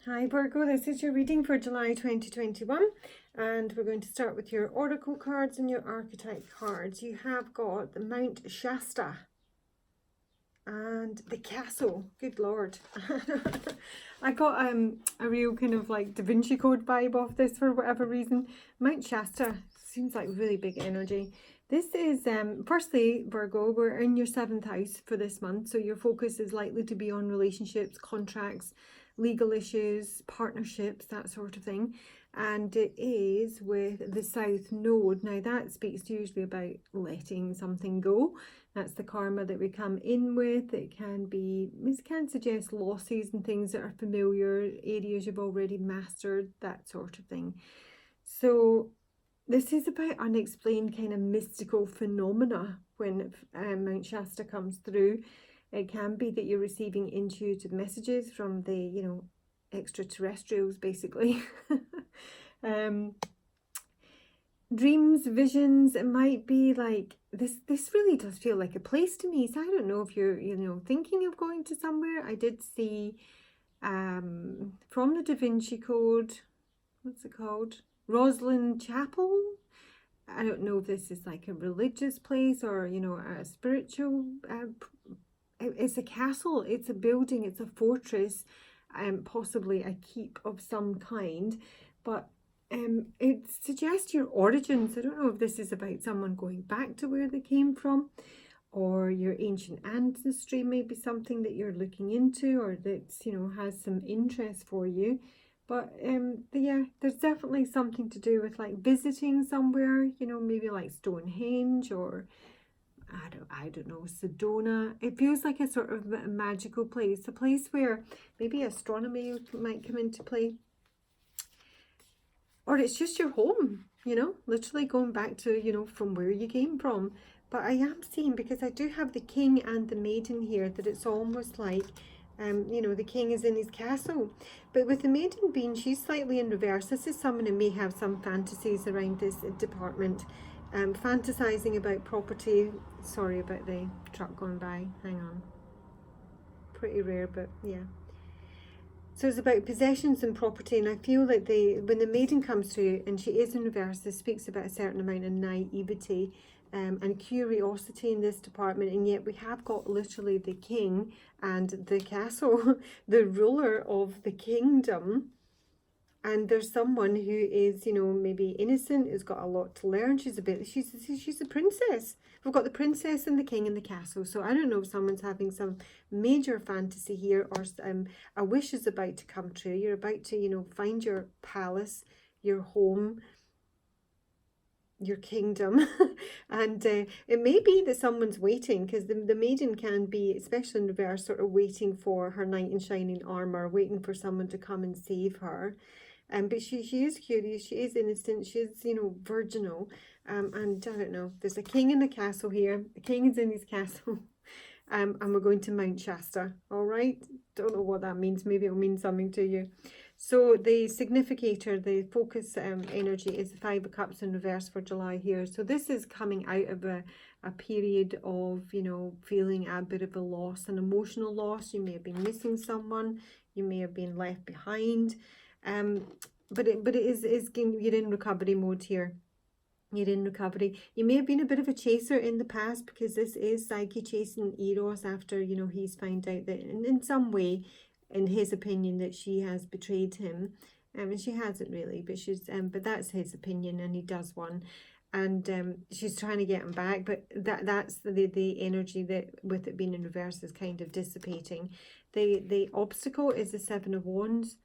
Hi Virgo, this is your reading for July 2021 and we're going to start with your oracle cards and your archetype cards. You have got the Mount Shasta and the castle. Good Lord. I got a real kind of like Da Vinci Code vibe off this for whatever reason. Mount Shasta seems like really big energy. This is, firstly, Virgo, we're in your 7th house for this month, so your focus is likely to be on relationships, contracts, legal issues, partnerships, that sort of thing. And it is with the South Node. Now that speaks usually about letting something go. That's the karma that we come in with. It can suggest losses and things that are familiar, areas you've already mastered, that sort of thing. So this is about unexplained kind of mystical phenomena when Mount Shasta comes through. It can be that you're receiving intuitive messages from the, extraterrestrials, basically. Dreams, visions, it might be like, this really does feel like a place to me. So I don't know if you're, thinking of going to somewhere. I did see from the Da Vinci Code, what's it called? Rosslyn Chapel. I don't know if this is like a religious place or, a spiritual, it's a castle, it's a building, it's a fortress, possibly a keep of some kind, but it suggests your origins. I don't know if this is about someone going back to where they came from, or your ancient ancestry may be something that you're looking into, or that's, has some interest for you. But yeah, there's definitely something to do with like visiting somewhere, maybe like Stonehenge or I don't know, Sedona. It feels like a sort of a magical place, a place where maybe astronomy might come into play. Or it's just your home, literally going back to, from where you came from. But I am seeing, because I do have the king and the maiden here, that it's almost like, the king is in his castle. But with the maiden being, she's slightly in reverse. This is someone who may have some fantasies around this department. Fantasizing about property. Sorry about the truck going by. Hang on. Pretty rare, but yeah. So it's about possessions and property, and I feel like when the maiden comes through and she is in reverse, this speaks about a certain amount of naivety and curiosity in this department, and yet we have got literally the king and the castle, the ruler of the kingdom. And there's someone who is, maybe innocent, who's got a lot to learn. She's a princess. We've got the princess and the king in the castle. So I don't know if someone's having some major fantasy here, or a wish is about to come true. You're about to, find your palace, your home, your kingdom. And it may be that someone's waiting, because the maiden can be, especially in reverse, sort of waiting for her knight in shining armor, waiting for someone to come and save her. But she is curious, she is innocent, she is, virginal. And I don't know, there's a king in the castle here. The king is in his castle. And we're going to Mount Shasta, all right? Don't know what that means. Maybe it'll mean something to you. So the significator, the focus energy is the 5 of Cups in reverse for July here. So this is coming out of a period of, feeling a bit of a loss, an emotional loss. You may have been missing someone. You may have been left behind. But it is you're in recovery mode here. You're in recovery. You may have been a bit of a chaser in the past, because this is Psyche chasing Eros after, he's found out that in some way, in his opinion, that she has betrayed him. And she hasn't really, but but that's his opinion, and he does one. And she's trying to get him back, but that's the energy that, with it being in reverse, is kind of dissipating. The obstacle is the 7 of Wands.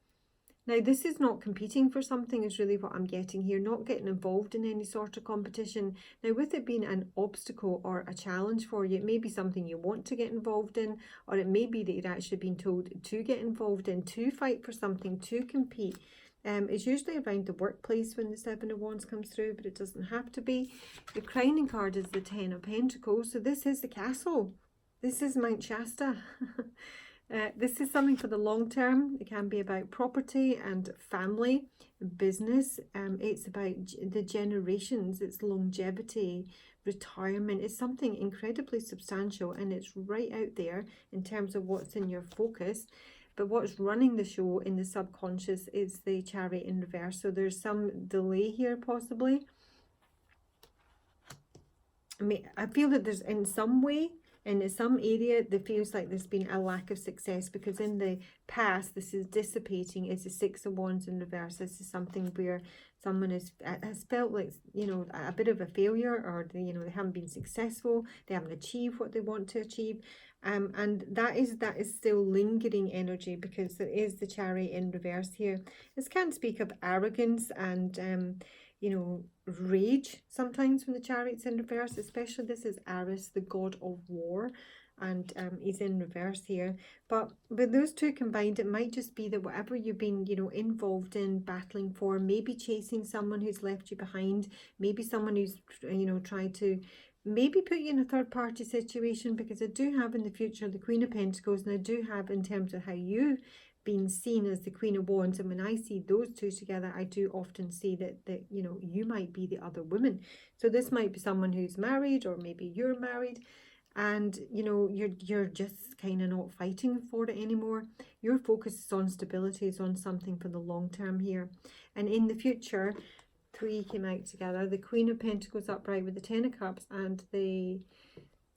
Now, this is not competing for something, is really what I'm getting here, not getting involved in any sort of competition. Now, with it being an obstacle or a challenge for you, it may be something you want to get involved in, or it may be that you're actually being told to get involved in, to fight for something, to compete. It's usually around the workplace when the 7 of Wands comes through, but it doesn't have to be. The crowning card is the 10 of Pentacles, so this is the castle. This is Mount Shasta. This is something for the long term. It can be about property and family, business. It's about the generations. It's longevity, retirement. It's something incredibly substantial, and it's right out there in terms of what's in your focus. but what's running the show in the subconscious is the Chariot in reverse. So there's some delay here possibly. I feel that there's in some way, in some area, that feels like there's been a lack of success, because in the past this is dissipating. It's the Six of Wands in reverse. This is something where someone has felt like, you know, a bit of a failure, or they, you know, they haven't been successful, they haven't achieved what they want to achieve, and that is still lingering energy, because there is the Chariot in reverse here. This can speak of arrogance and you know, rage sometimes when the Chariot's in reverse. Especially this is Aries, the god of war, and he's in reverse here. But with those two combined, it might just be that whatever you've been, you know, involved in, battling for, maybe chasing someone who's left you behind, maybe someone who's, you know, tried to maybe put you in a third party situation, because I do have in the future the Queen of Pentacles, and I do have, in terms of how you being seen as the Queen of Wands, and when I see those two together, I do often see that you know, you might be the other woman. So this might be someone who's married, or maybe you're married, and you know, you're just kind of not fighting for it anymore. Your focus is on stability, is on something for the long term here. And in the future, three came out together, the Queen of Pentacles upright with the Ten of Cups and the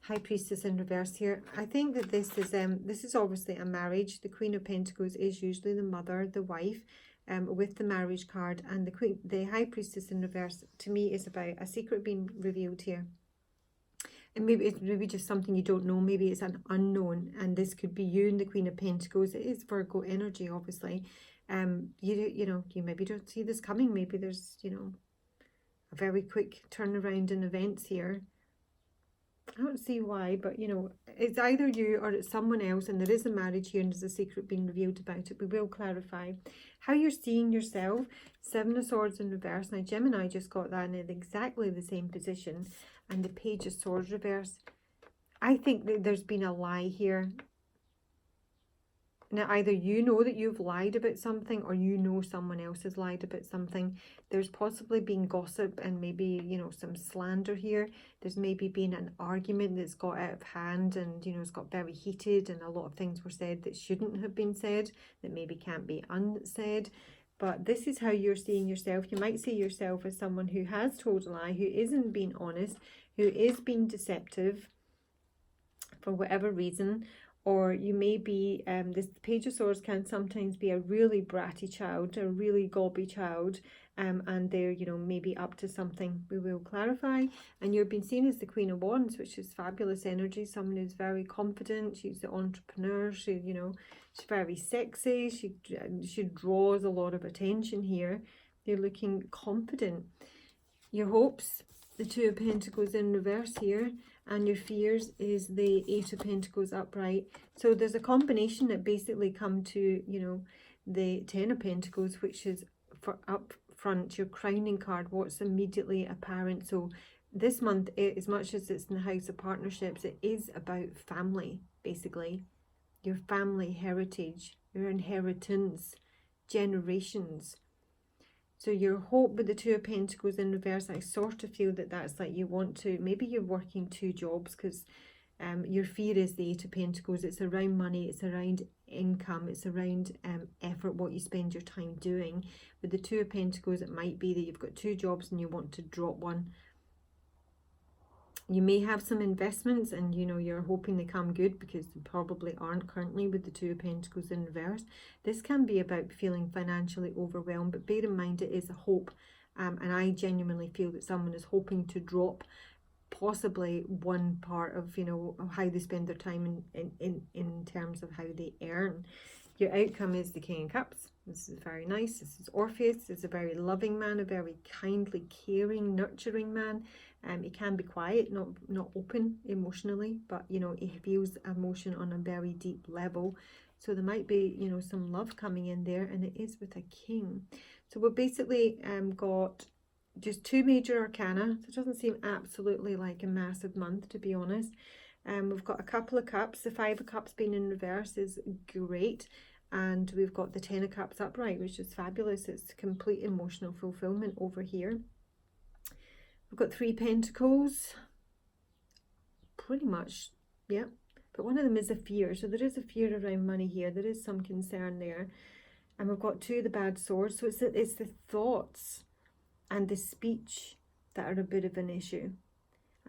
High Priestess in reverse here. I think that this is obviously a marriage. The Queen of Pentacles is usually the mother, the wife, with the marriage card, and the High Priestess in reverse to me is about a secret being revealed here. And maybe it's maybe just something you don't know. Maybe it's an unknown, and this could be you and the Queen of Pentacles. It is Virgo energy, obviously. You know, you maybe don't see this coming. Maybe there's, you know, a very quick turnaround in events here. I don't see why, but you know, it's either you or it's someone else, and there is a marriage here and there's a secret being revealed about it. We will clarify how you're seeing yourself. Seven of Swords in reverse. Now Gemini just got that in exactly the same position, and the Page of Swords reverse. I think that there's been a lie here. Now, either you know that you've lied about something, or you know someone else has lied about something. There's possibly been gossip and maybe, you know, some slander here. There's maybe been an argument that's got out of hand, and, you know, it's got very heated, and a lot of things were said that shouldn't have been said, that maybe can't be unsaid. But this is how you're seeing yourself. You might see yourself as someone who has told a lie, who isn't being honest, who is being deceptive for whatever reason. Or you may be, this Page of Swords can sometimes be a really bratty child, a really gobby child, and they're, you know, maybe up to something. We will clarify. And you're being seen as the Queen of Wands, which is fabulous energy. Someone who's very confident. She's the entrepreneur. She, you know, she's very sexy. She draws a lot of attention here. You're looking confident. Your hopes, the Two of Pentacles in reverse here, and your fears is the Eight of Pentacles upright. So there's a combination that basically come to, you know, the Ten of Pentacles, which is for up front, your crowning card, what's immediately apparent. So this month, as much as it's in the House of Partnerships, it is about family, basically. Your family heritage, your inheritance, generations. So your hope with the Two of Pentacles in reverse, I sort of feel that that's like you want to, maybe you're working two jobs, because your fear is the Eight of Pentacles. It's around money, it's around income, it's around effort, what you spend your time doing. With the Two of Pentacles, it might be that you've got two jobs and you want to drop one. You may have some investments, and you know, you're hoping they come good, because they probably aren't currently with the Two of Pentacles in reverse. This can be about feeling financially overwhelmed, but bear in mind it is a hope, and I genuinely feel that someone is hoping to drop possibly one part of, you know, how they spend their time in terms of how they earn. Your outcome is the King of Cups. This is very nice. This is Orpheus. This is a very loving man, a very kindly, caring, nurturing man. He can be quiet, not open emotionally, but, you know, he feels emotion on a very deep level. So there might be, you know, some love coming in there, and it is with a king. So we've basically got just two major arcana. So it doesn't seem absolutely like a massive month, to be honest. We've got a couple of cups. The Five of Cups being in reverse is great. And we've got the Ten of Cups upright, which is fabulous. It's complete emotional fulfillment over here. We've got Three Pentacles. Pretty much, yeah. but one of them is a fear. So there is a fear around money here. There is some concern there. And we've got 2 of the bad swords. So it's the thoughts and the speech that are a bit of an issue.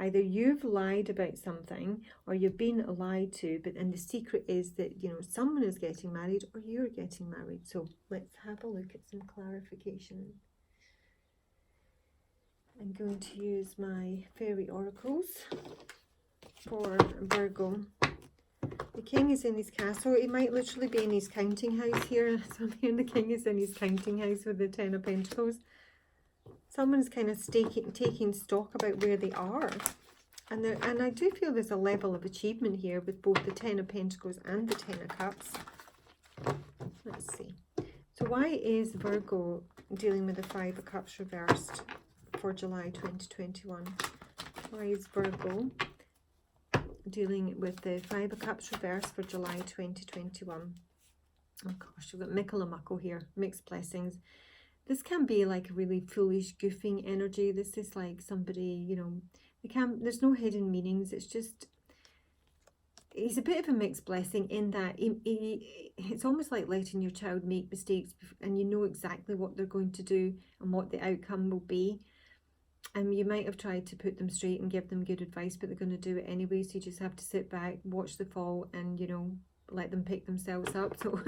Either you've lied about something or you've been lied to, and the secret is that, you know, someone is getting married or you're getting married. So let's have a look at some clarification. I'm going to use my fairy oracles for Virgo. The king is in his castle. He might literally be in his counting house here. So here the king is in his counting house with the 10 of Pentacles. Someone's kind of taking stock about where they are. And I do feel there's a level of achievement here with both the 10 of Pentacles and the 10 of Cups. Let's see. So why is Virgo dealing with the 5 of Cups reversed for July 2021? Why is Virgo dealing with the 5 of Cups reversed for July 2021? Oh gosh, we've got Mickle and Muckle here. Mixed blessings. This can be like a really foolish, goofing energy. This is like somebody, you know, there's no hidden meanings. It's just, he's a bit of a mixed blessing in that it's almost like letting your child make mistakes and you know exactly what they're going to do and what the outcome will be. And you might have tried to put them straight and give them good advice, but they're going to do it anyway. So you just have to sit back, watch the fall and, you know, let them pick themselves up. So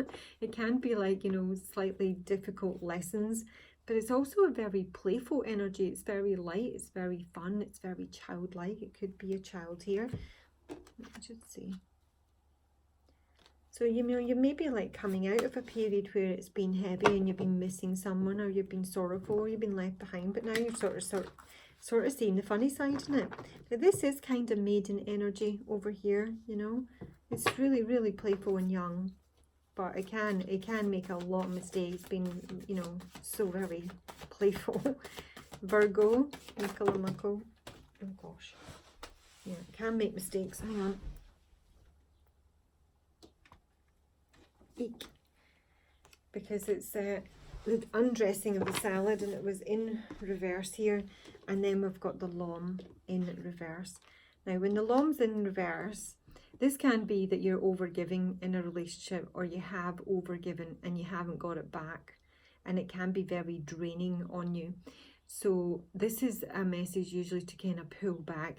it can be like, you know, slightly difficult lessons, but it's also a very playful energy. It's very light, it's very fun, it's very childlike. It could be a child here. Let's just see. So, you know, you may be like coming out of a period where it's been heavy and you've been missing someone, or you've been sorrowful, or you've been left behind, but now you're sort of seeing the funny side in it. Now this is kind of maiden energy over here, you know. It's really, really playful and young, but it can make a lot of mistakes, being, you know, so very playful. Virgo, Mickle and Muckle. Oh gosh. Yeah, it can make mistakes. Hang on. Eek. Because it's the undressing of the salad and it was in reverse here, and then we've got the Lom in reverse. Now when the Lom's in reverse, this can be that you're overgiving in a relationship, or you have overgiven and you haven't got it back, and it can be very draining on you. So this is a message usually to kind of pull back.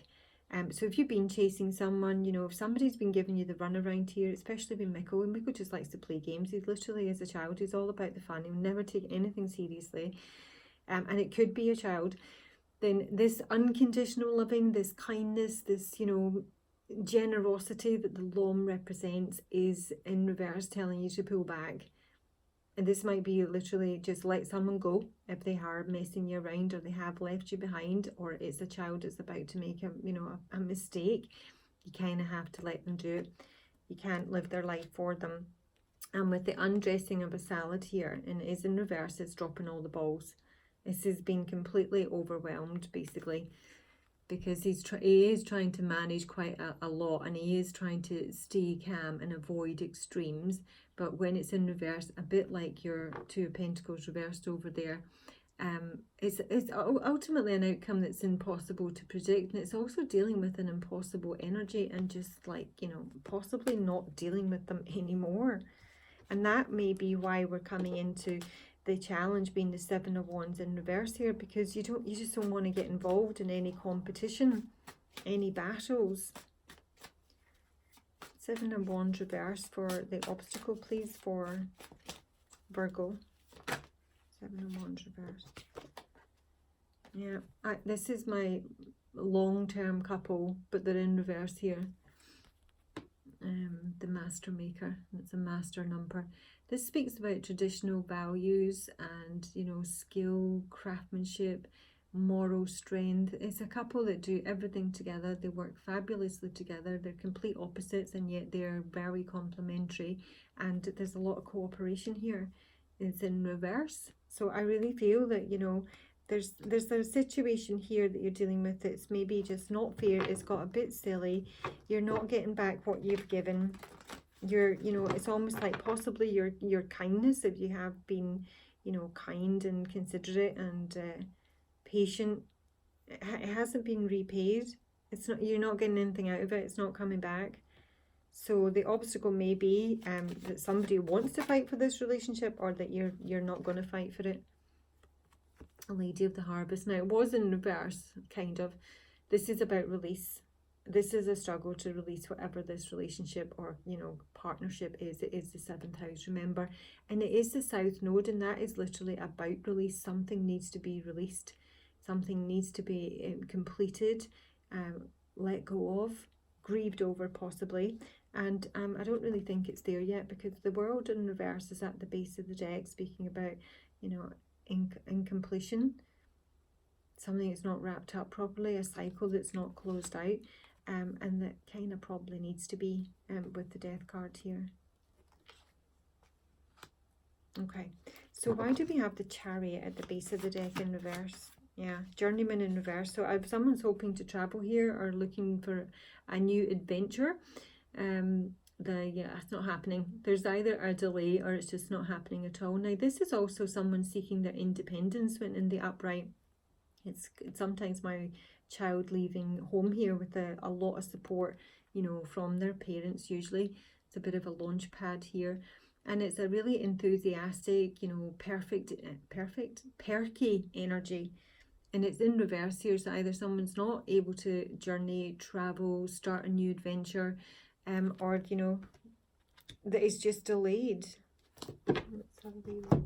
So if you've been chasing someone, you know, if somebody's been giving you the runaround here, especially with Mickle, and Mickle just likes to play games. He literally is a child. He's all about the fun. He'll never take anything seriously. And it could be a child. Then this unconditional loving, this kindness, this, you know, generosity that the Lom represents is in reverse, telling you to pull back. And this might be literally just let someone go if they are messing you around, or they have left you behind, or it's a child that's about to make a mistake. You kind of have to let them do it. You can't live their life for them. And with the undressing of a salad here, and it is in reverse, it's dropping all the balls. This has been completely overwhelmed, basically, because he is trying to manage quite a lot, and he is trying to stay calm and avoid extremes. But when it's in reverse, a bit like your 2 of Pentacles reversed over there, it's ultimately an outcome that's impossible to predict, and it's also dealing with an impossible energy and just like, you know, possibly not dealing with them anymore. And that may be why we're coming into the challenge being the 7 of Wands in reverse here, because you just don't want to get involved in any competition, any battles. 7 of Wands reverse for the obstacle, please, for Virgo. 7 of Wands reverse. Yeah, this is my long-term couple, but they're in reverse here. The Master Maker, and it's a master number. This speaks about traditional values and, you know, skill, craftsmanship, moral strength. It's a couple that do everything together. They work fabulously together. They're complete opposites, and yet they're very complementary, and there's a lot of cooperation here. It's in reverse. So I really feel that, you know, there's a situation here that you're dealing with that's maybe just not fair. It's got a bit silly. You're not getting back what you've given. You know, it's almost like possibly your kindness, if you have been, you know, kind and considerate and patient, it hasn't been repaid. It's not, you're not getting anything out of it. It's not coming back. So the obstacle may be that somebody wants to fight for this relationship, or that you're not going to fight for it. A Lady of the Harvest. Now, it was in reverse, kind of. This is about release. This is a struggle to release whatever this relationship or, you know, partnership is. It is the 7th house, remember. And it is the South Node, and that is literally about release. Something needs to be released. Something needs to be completed, let go of, grieved over possibly. And I don't really think it's there yet, because the World in reverse is at the base of the deck, speaking about, you know, incompletion. Something that's not wrapped up properly, a cycle that's not closed out, and that kind of probably needs to be with the Death card here. Okay, so why do we have the Chariot at the base of the deck in reverse? Yeah, Journeyman in reverse. So if someone's hoping to travel here or looking for a new adventure, it's not happening. There's either a delay or it's just not happening at all. Now, this is also someone seeking their independence when in the upright. It's sometimes my child leaving home here with a lot of support, you know, from their parents usually. It's a bit of a launch pad here. And it's a really enthusiastic, you know, perky energy. And it's in reverse here, so either someone's not able to journey, travel, start a new adventure, or, you know, that is just delayed. Let's have a wee look.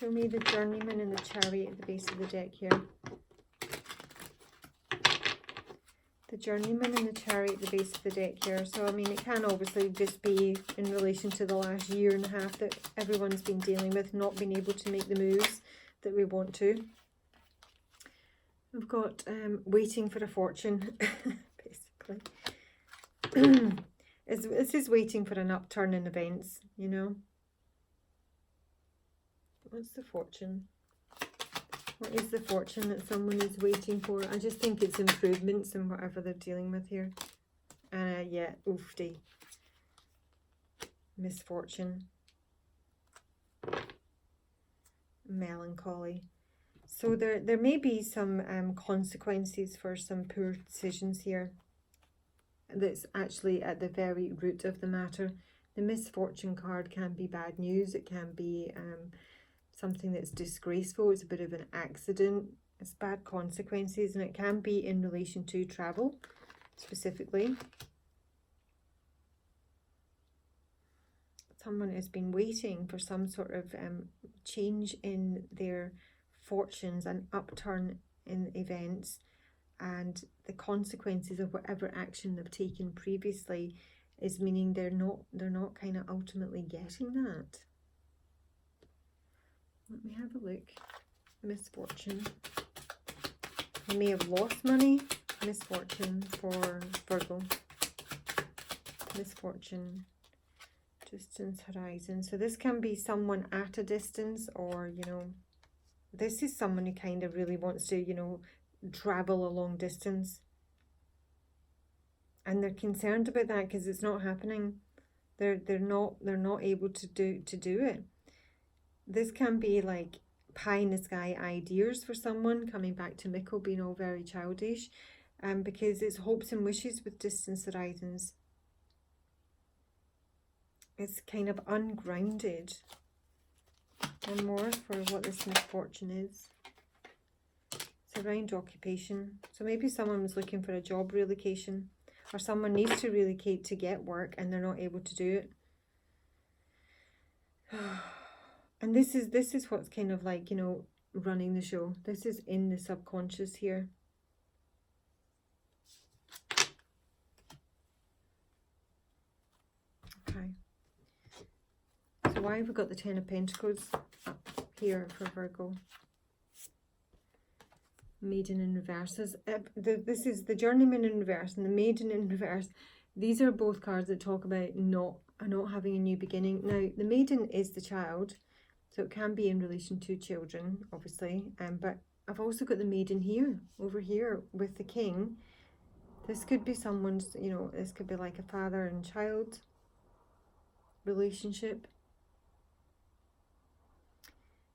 Show me the Journeyman and the Chariot at the base of the deck here. The Journeyman and the Chariot at the base of the deck here. So, I mean, it can obviously just be in relation to the last year and a half that everyone's been dealing with, not being able to make the moves that we want to. We've got waiting for a fortune, basically. This is waiting for an upturn in events, you know. What's the fortune? What is the fortune that someone is waiting for? I just think it's improvements in whatever they're dealing with here. Yeah, oofty. Misfortune. Melancholy. So there may be some consequences for some poor decisions here. That's actually at the very root of the matter. The misfortune card can be bad news. It can be something that's disgraceful. It's a bit of an accident. It's bad consequences, and it can be in relation to travel specifically. Someone has been waiting for some sort of change in their fortunes, an upturn in events, and the consequences of whatever action they've taken previously is meaning they're not kind of ultimately getting that. Let me have a look. Misfortune. You may have lost money. Misfortune for Virgo. Misfortune. Distance horizon. So this can be someone at a distance, or, you know, this is someone who kind of really wants to, you know, travel a long distance. And they're concerned about that because it's not happening. They're not able to do it. This can be like pie in the sky ideas for someone, coming back to Mikko being all very childish, because it's hopes and wishes with distance horizons. It's kind of ungrounded. One more for what this misfortune is. It's around occupation. So maybe someone was looking for a job relocation, or someone needs to relocate to get work and they're not able to do it. And this is what's kind of like, you know, running the show. This is in the subconscious here. Okay. So why have we got the Ten of Pentacles up here for Virgo? Maiden in reverse. This is the Journeyman in reverse and the Maiden in reverse. These are both cards that talk about not having a new beginning. Now, the Maiden is the child, so it can be in relation to children, obviously. But I've also got the Maiden here, over here, with the King. This could be someone's, you know, this could be like a father and child relationship.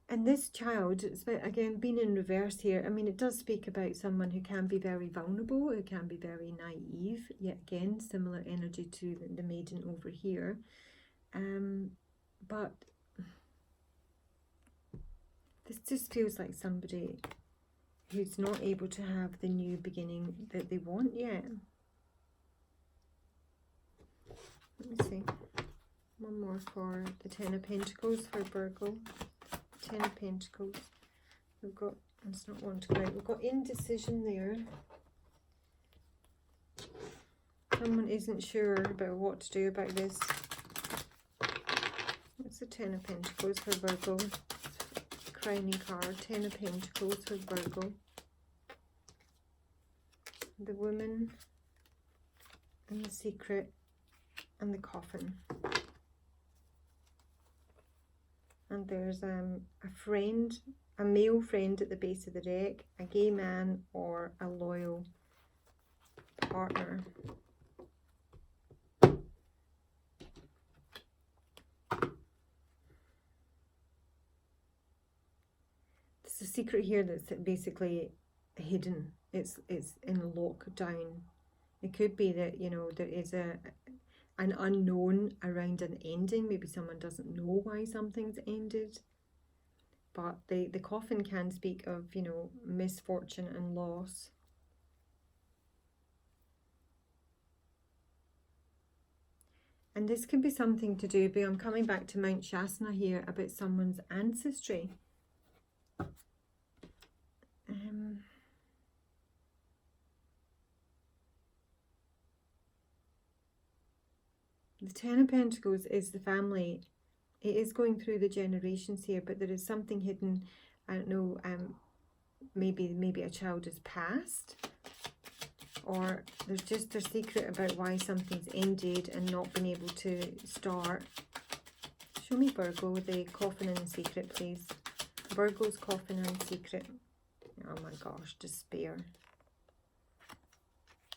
And this child, it's again being in reverse here. I mean, it does speak about someone who can be very vulnerable, who can be very naive. Yet again, similar energy to the maiden over here. But this just feels like somebody who's not able to have the new beginning that they want yet. Let me see. One more for the Ten of Pentacles for Virgo. Ten of Pentacles. We've got, it's not one to go out. We've got indecision there. Someone isn't sure about what to do about this. What's the Ten of Pentacles for Virgo? Crowning card. Ten of Pentacles for Virgo. The Woman and the Secret and the Coffin. And there's a friend, a male friend at the base of the deck, a gay man or a loyal partner. There's a secret here that's basically hidden. It's in lockdown. It could be that, you know, there is an unknown around an ending. Maybe someone doesn't know why something's ended. But the coffin can speak of, you know, misfortune and loss. And this could be something to do, but I'm coming back to Mount Shasana here, about someone's ancestry. The Ten of Pentacles is the family. It is going through the generations here, but there is something hidden. I don't know, maybe a child is passed, or there's just a secret about why something's ended and not been able to start. Show me Virgo, the Coffin and the Secret, please. Virgo's Coffin and Secret. Oh my gosh, despair.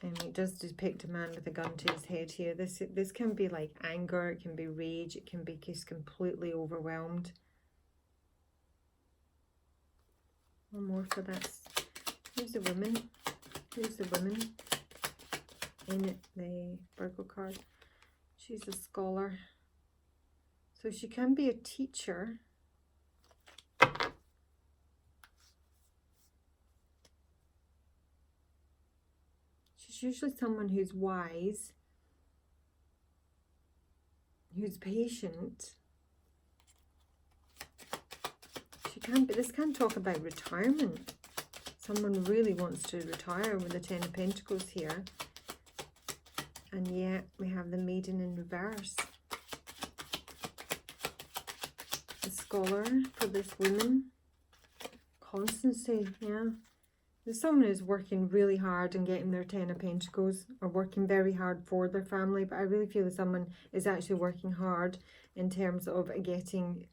And it does depict a man with a gun to his head here. This can be like anger, it can be rage, it can be just completely overwhelmed. One more for this. Who's the woman? Who's the woman in the Virgo card? She's a scholar. So she can be a teacher. She's usually someone who's wise, who's patient. She can be, this can talk about retirement. Someone really wants to retire with the Ten of Pentacles here. And yet we have the Maiden in reverse. The Scholar for this woman. Constancy, yeah. There's someone who's working really hard and getting their Ten of Pentacles, or working very hard for their family, but I really feel that someone is actually working hard in terms of getting,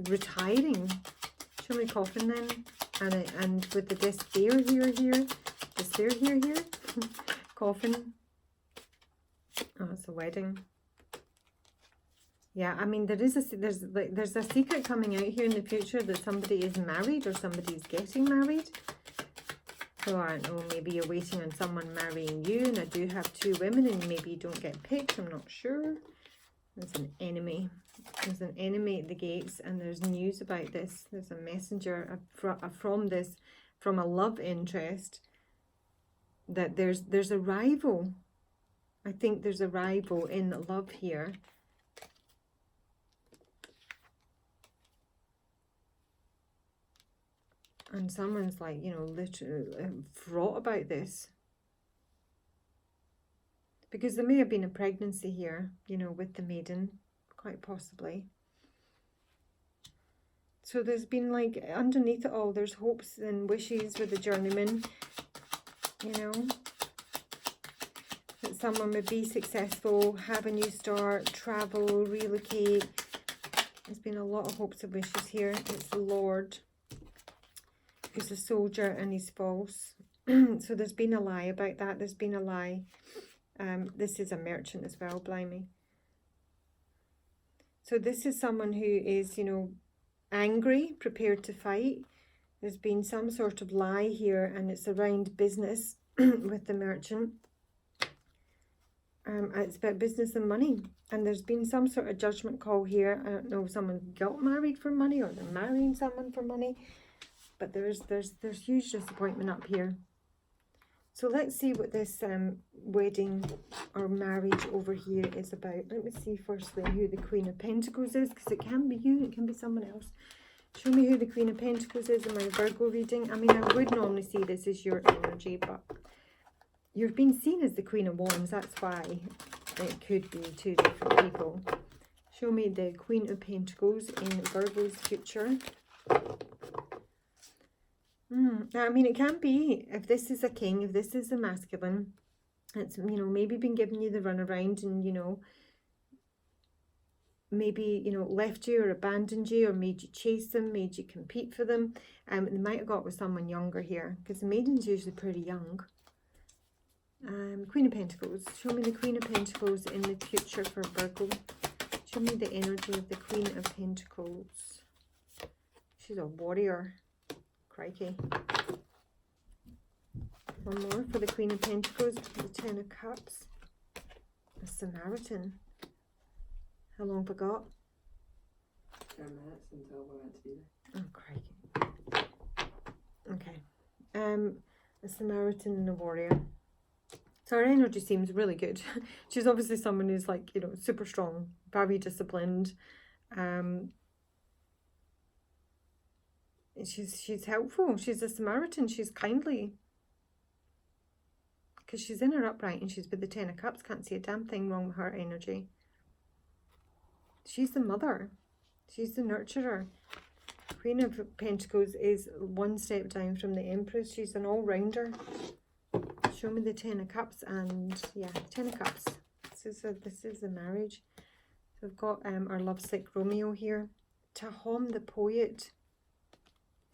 retiring. Show me Coffin then, and with the despair here, Coffin. Oh, it's a wedding. Yeah, I mean, there's a secret coming out here in the future that somebody is married or somebody is getting married. So I don't know, maybe you're waiting on someone marrying you, and I do have two women, and maybe you don't get picked, I'm not sure. There's an enemy. There's an enemy at the gates, and there's news about this. There's a messenger from a love interest, that there's a rival. I think there's a rival in love here. And someone's like, you know, literally fraught about this. Because there may have been a pregnancy here, you know, with the maiden, quite possibly. So there's been like, underneath it all, there's hopes and wishes for the journeyman, you know. That someone would be successful, have a new start, travel, relocate. There's been a lot of hopes and wishes here. It's the Lord. He's a soldier and he's false. So there's been a lie about that. There's been a lie. This is a merchant as well, blimey. So this is someone who is, you know, angry, prepared to fight. There's been some sort of lie here, and it's around business with the Merchant. It's about business and money, and there's been some sort of judgment call here. I don't know if someone got married for money or they're marrying someone for money, but there's huge disappointment up here. So let's see what this wedding or marriage over here is about. Let me see firstly who the Queen of Pentacles is, because it can be you, it can be someone else. Show me who the Queen of Pentacles is in my Virgo reading. I mean, I would normally see this as your energy, but you've been seen as the Queen of Wands. That's why it could be two different people. Show me the Queen of Pentacles in Virgo's future. I mean, it can be, if this is a king, if this is a masculine, it's, you know, maybe been giving you the runaround and, you know, maybe, you know, left you or abandoned you or made you chase them, made you compete for them. They might have got with someone younger here, because the maiden's usually pretty young. Queen of Pentacles. Show me the Queen of Pentacles in the future for Virgo. Show me the energy of the Queen of Pentacles. She's a warrior. Crikey. One more for the Queen of Pentacles, the Ten of Cups. A Samaritan. How long have I got? 10 minutes until we're meant to be Oh, there. crikey. Okay. A Samaritan and a warrior. So her energy seems really good. She's obviously someone who's like, you know, super strong, very disciplined. She's helpful. She's a Samaritan. She's kindly. Because she's in her upright and she's with the Ten of Cups. Can't see a damn thing wrong with her energy. She's the mother. She's the nurturer. Queen of Pentacles is one step down from the Empress. She's an all-rounder. Show me the Ten of Cups, and yeah, Ten of Cups. This is a marriage. So we've got our lovesick Romeo here. Tahom the poet.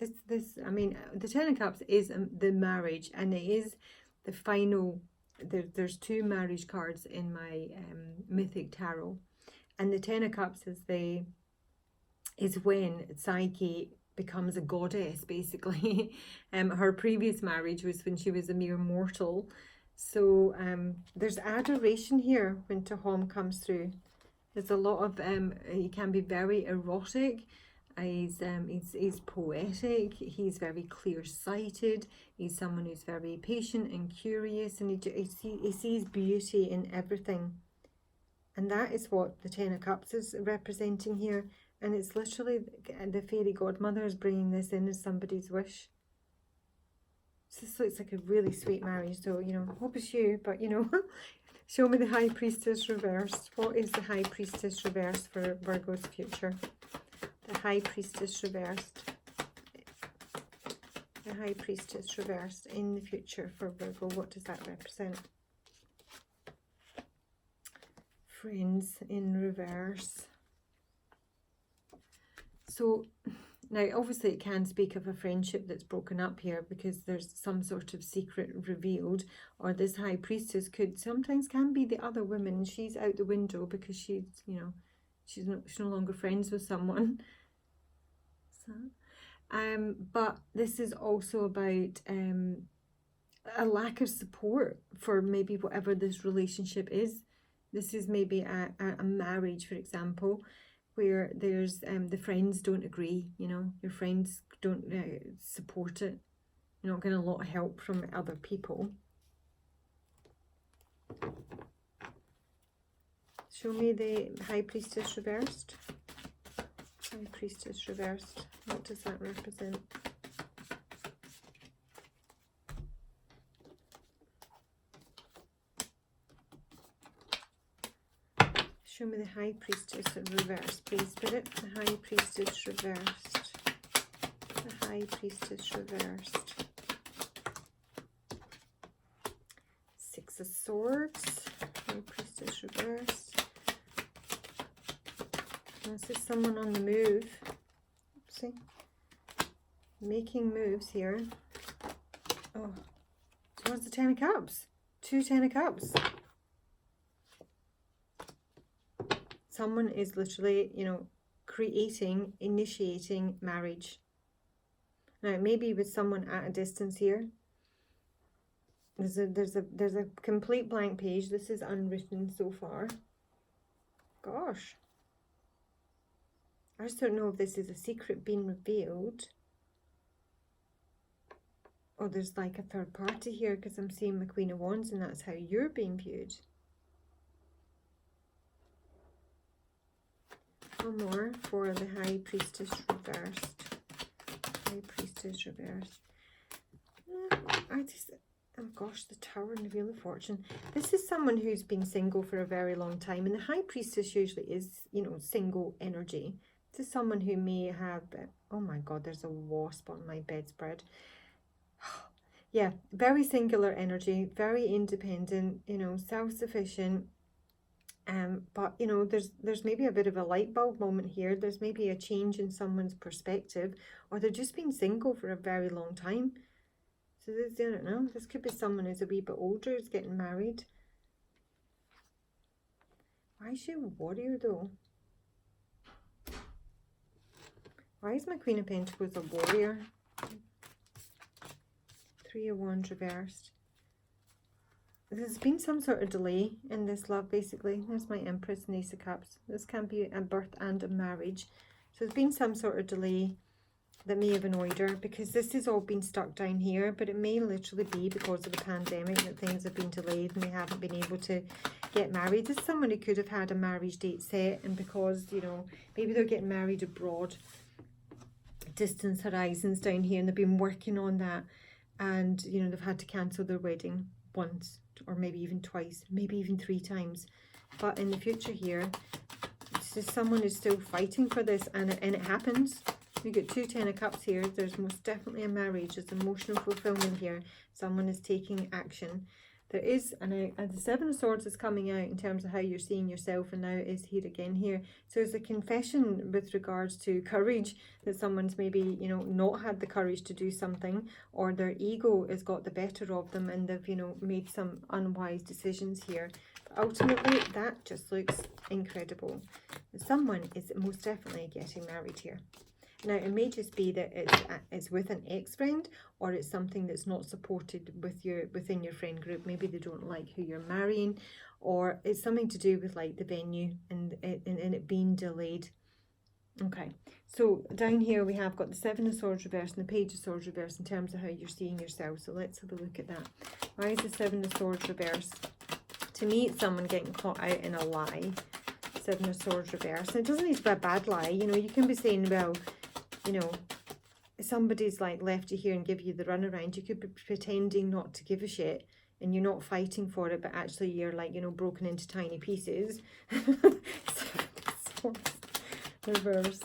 I mean, the Ten of Cups is the marriage, and it is the final. There's two marriage cards in my Mythic Tarot, and the Ten of Cups is when Psyche becomes a goddess, basically. Her previous marriage was when she was a mere mortal. So there's adoration here when Tahom comes through. There's a lot of he can be very erotic. He's poetic. He's very clear-sighted. He's someone who's very patient and curious, and he sees beauty in everything. And that is what the Ten of Cups is representing here. And it's literally the fairy godmother is bringing this in as somebody's wish. So this looks like a really sweet marriage. So, you know, hope it's you, but, you know, show me the High Priestess reversed. What is the High Priestess reversed for Virgo's future? The High Priestess reversed. The High Priestess reversed in the future for Virgo. What does that represent? Friends in reverse. So now obviously it can speak of a friendship that's broken up here, because there's some sort of secret revealed, or this High Priestess sometimes can be the other woman. She's out the window because she's, you know, she's no longer friends with someone. So, but this is also about a lack of support for maybe whatever this relationship is. This is maybe a marriage, for example, where there's the friends don't agree, you know, your friends don't support it. You're not getting a lot of help from other people. Show me the High Priestess reversed. High Priestess reversed. What does that represent? Show me the High Priestess reversed, please, Spirit. The High Priestess reversed. The High Priestess reversed. Six of Swords. High Priestess reversed. This is someone on the move. See? Making moves here. Oh, towards the Ten of Cups. Two Ten of Cups. Someone is literally, you know, creating, initiating marriage. Now, it may be with someone at a distance here. There's a complete blank page. This is unwritten so far. Gosh. I just don't know if this is a secret being revealed. Or there's like a third party here, because I'm seeing the Queen of Wands and that's how you're being viewed. One more for the High Priestess reversed. High Priestess reversed. Oh gosh, the Tower and the Wheel of Fortune. This is someone who's been single for a very long time. And the High Priestess usually is, you know, single energy. This is someone who may have... Oh my God, there's a wasp on my bedspread. Yeah, very singular energy, very independent, you know, self-sufficient. But, you know, there's maybe a bit of a light bulb moment here. There's maybe a change in someone's perspective. Or they've just been single for a very long time. So this, I don't know, this could be someone who's a wee bit older, who's getting married. Why is she a warrior though? Why is my Queen of Pentacles a warrior? Three of Wands reversed. There's been some sort of delay in this love, basically. There's my Empress and Ace of Cups. This can be a birth and a marriage. So there's been some sort of delay that may have annoyed her, because this has all been stuck down here, but it may literally be because of the pandemic that things have been delayed and they haven't been able to get married. This is someone who could have had a marriage date set, and because, you know, maybe they're getting married abroad, distance horizons down here, and they've been working on that, and, you know, they've had to cancel their wedding once, or maybe even twice, maybe even 3 times. But in the future here, it's just someone who's still fighting for this, and it happens. We get 2 Ten of Cups here. There's most definitely a marriage. There's emotional fulfillment here. Someone is taking action. There is, and the Seven of Swords is coming out in terms of how you're seeing yourself, and now it is here again here. So there's a confession with regards to courage, that someone's maybe, you know, not had the courage to do something, or their ego has got the better of them and they've, you know, made some unwise decisions here. But ultimately, that just looks incredible. Someone is most definitely getting married here. Now, it may just be that it's with an ex-friend, or it's something that's not supported within your friend group. Maybe they don't like who you're marrying, or it's something to do with like the venue and it being delayed. Okay, so down here we have got the Seven of Swords reversed and the Page of Swords reversed in terms of how you're seeing yourself. So let's have a look at that. Why is the Seven of Swords reversed? To me, it's someone getting caught out in a lie. Seven of Swords reversed. And it doesn't need to be a bad lie. You know, you can be saying, well, you know, somebody's like left you here and give you the runaround. You could be pretending not to give a shit and you're not fighting for it, but actually you're like, you know, broken into tiny pieces. Reverse.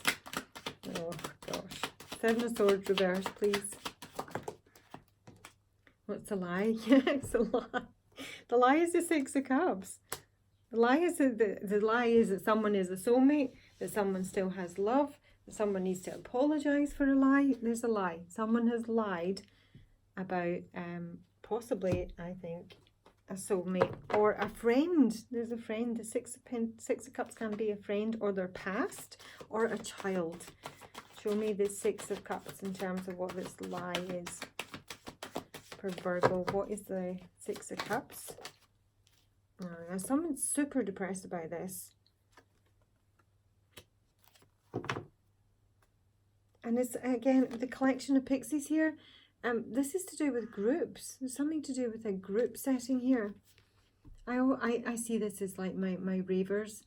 Oh gosh. Seven of Swords reverse, please. What's the lie? Yeah, it's a lie. The lie is the Six of Cups. The lie is the lie is that someone is a soulmate, that someone still has love. Someone needs to apologize for a lie. There's a lie. Someone has lied about possibly, I think, a soulmate or a friend. There's a friend. The Six of Cups can be a friend, or their past, or a child. Show me the Six of Cups in terms of what this lie is for Virgo. What is the Six of Cups? Oh, now someone's super depressed about this. And it's, again, the collection of pixies here. This is to do with groups. There's something to do with a group setting here. I see this as like my ravers.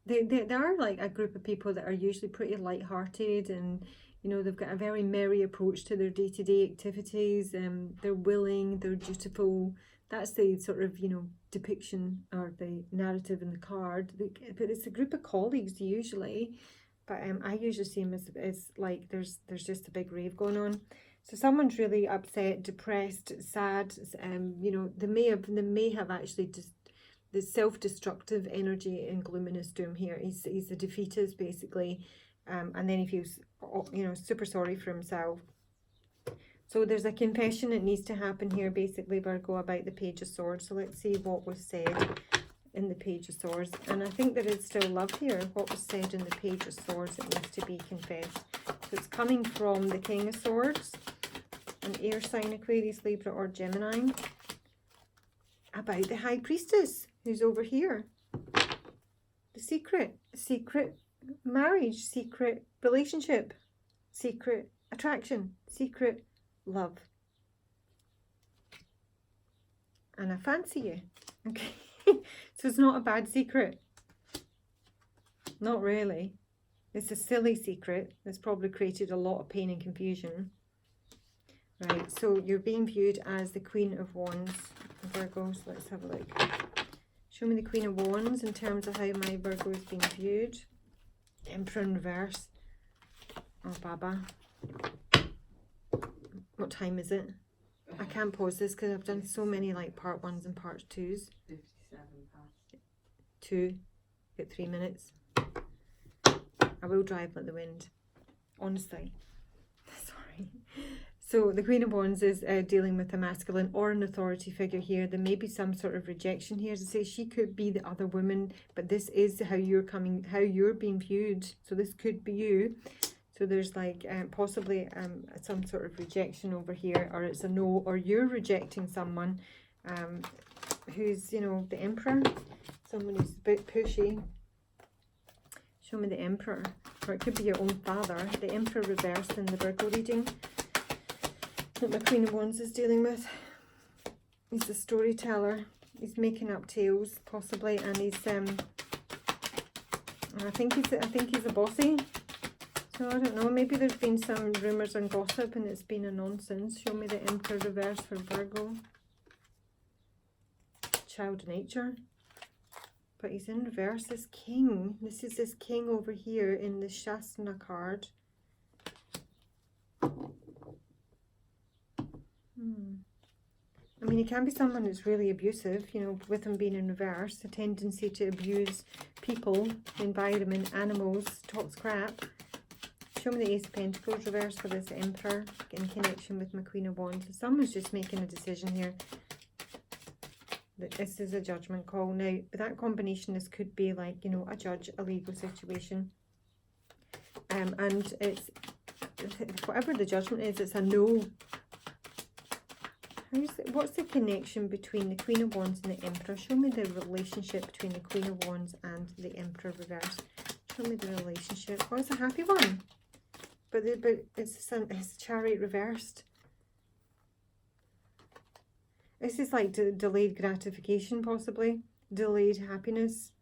They are like a group of people that are usually pretty light-hearted, and, you know, they've got a very merry approach to their day-to-day activities. They're willing, they're dutiful. That's the sort of, you know, depiction or the narrative in the card. But it's a group of colleagues usually. But I usually see them as like there's just a big rave going on. So someone's really upset, depressed, sad. You know, they may have actually just the self-destructive energy in Luminous Doom here. He's a defeatist basically, and then he feels, you know, super sorry for himself. So there's a confession that needs to happen here, basically, Virgo, about the Page of Swords. So let's see what was said in the Page of Swords. And I think there is still love here. What was said in the Page of Swords, it needs to be confessed. So it's coming from the King of Swords, an air sign, Aquarius, Libra or Gemini, about the High Priestess who's over here. The secret marriage, secret relationship, secret attraction, secret love. And I fancy you. Okay. So it's not a bad secret. Not really. It's a silly secret that's probably created a lot of pain and confusion. Right, so you're being viewed as the Queen of Wands, Virgos. Let's have a look. Show me the Queen of Wands in terms of how my Virgo is being viewed. Emperor in reverse. Oh, Baba. What time is it? I can't pause this because I've done so many like part 1s and part 2s. 57 past. 2. Get 3 minutes. I will drive like the wind. Honestly. Sorry. So the Queen of Wands is dealing with a masculine or an authority figure here. There may be some sort of rejection here. As I say, she could be the other woman, but this is how you're being viewed. So this could be you. So there's like possibly some sort of rejection over here, or it's a no, or you're rejecting someone who's, you know, the Emperor, someone who's a bit pushy. Show me the Emperor, or it could be your own father. The Emperor reversed in the Virgo reading that my Queen of Wands is dealing with. He's a storyteller. He's making up tales, possibly, and he's I think he's a bossy. So I don't know, maybe there's been some rumours and gossip and it's been a nonsense. Show me the Emperor reverse for Virgo. Child nature. But he's in reverse, this king. This is this king over here in the Shasana card. I mean, he can be someone who's really abusive, you know, with him being in reverse. A tendency to abuse people, environment, animals, talks crap. Show me the Ace of Pentacles reverse for this Emperor in connection with my Queen of Wands. So someone's just making a decision here. That this is a judgment call. Now, with that combination, this could be like, you know, a judge, a legal situation. And it's, whatever the judgment is, it's a no. What's the connection between the Queen of Wands and the Emperor? Show me the relationship between the Queen of Wands and the Emperor reverse. Show me the relationship. Oh, it's a happy one. But it's Chariot reversed. This is like delayed gratification, possibly. Delayed happiness.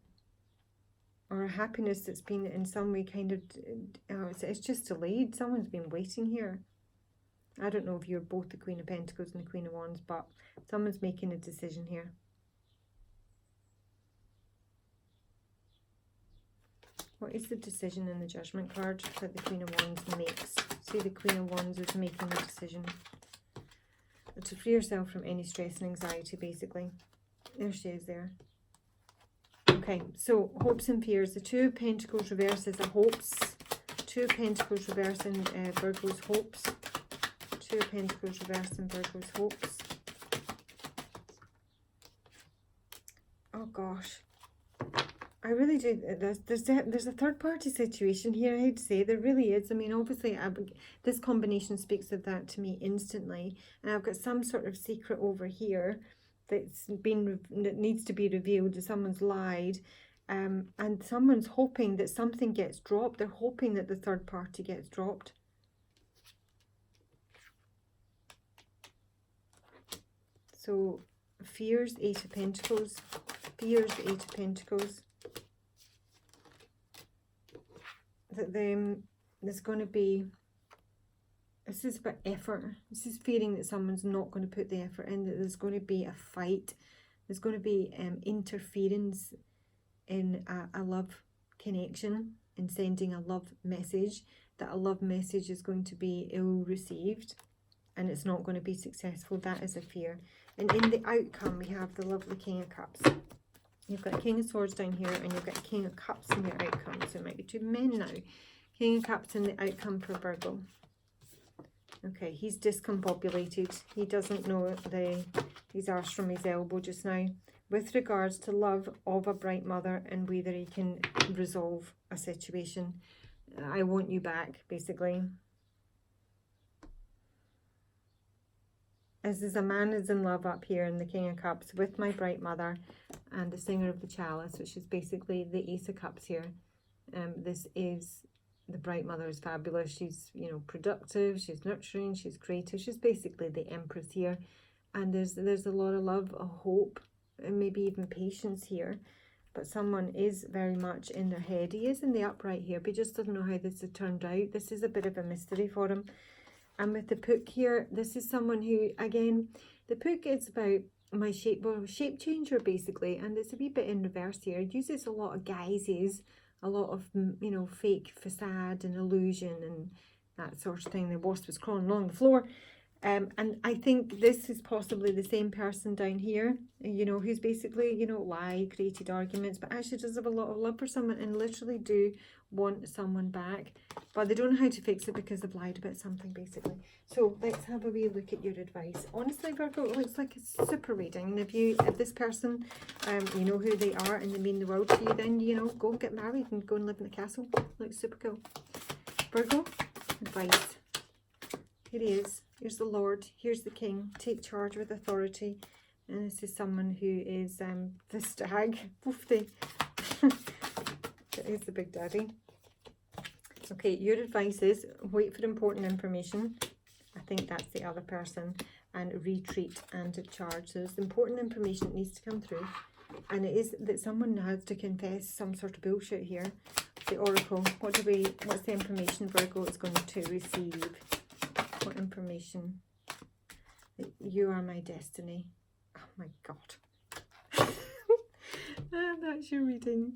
Or a happiness that's been in some way kind of... it's just delayed. Someone's been waiting here. I don't know if you're both the Queen of Pentacles and the Queen of Wands, but someone's making a decision here. What is the decision in the Judgment card that the Queen of Wands makes? See, the Queen of Wands is making a decision. To free yourself from any stress and anxiety, basically. There she is there. Okay, so hopes and fears. The Two of Pentacles reverse is a hopes. Two of Pentacles reverse in Virgo's hopes. Two of Pentacles reverse in Virgo's hopes. Oh gosh. I really do. There's a third party situation here, I'd say. There really is. I mean, obviously, this combination speaks of that to me instantly. And I've got some sort of secret over here that needs to be revealed. Someone's lied. And someone's hoping that something gets dropped. They're hoping that the third party gets dropped. So, fears, Eight of Pentacles. Fears, Eight of Pentacles. That there's going to be, this is about effort. This is fearing that someone's not going to put the effort in, that there's going to be a fight. There's going to be interference in a love connection, in sending a love message, that a love message is going to be ill received and it's not going to be successful. That is a fear. And in the outcome, we have the lovely King of Cups. You've got a King of Swords down here and you've got a King of Cups in the outcome. So it might be two men now. King of Cups in the outcome for Virgo. Okay, he's discombobulated. He doesn't know his arse from his elbow just now. with regards to love of a bright mother and whether he can resolve a situation. I want you back, basically. As is a man is in love up here in the King of Cups with my bright mother and the Singer of the Chalice, which is basically the Ace of Cups here. This is, the bright mother is fabulous. She's, you know, productive, she's nurturing, she's creative. She's basically the Empress here. And there's a lot of love, a hope, and maybe even patience here. But someone is very much in their head. He is in the upright here, but he just doesn't know how this has turned out. This is a bit of a mystery for him. And with the Pook here, this is someone who, again, the Pook is about my shape changer, basically. And it's a wee bit in reverse here. It uses a lot of guises, a lot of, you know, fake facade and illusion and that sort of thing. The wasp was crawling along the floor. And I think this is possibly the same person down here, you know, who's basically, you know, lied, created arguments, but actually does have a lot of love for someone and literally do want someone back. But they don't know how to fix it because they've lied about something, basically. So let's have a wee look at your advice. Honestly, Virgo, it looks like a super reading. And if this person, you know who they are and they mean the world to you, then, you know, go and get married and go and live in a castle. Looks super cool. Virgo, advice. Here he is. Here's the Lord. Here's the King. Take charge with authority. And this is someone who is the Stag. Woofty. Here's the Big Daddy. Okay, your advice is wait for important information. I think that's the other person. And retreat and charge. So there's important information that needs to come through. And it is that someone has to confess some sort of bullshit here. The Oracle. What's the information Virgo is going to receive? What information? You are my destiny. Oh my God. And that's your reading.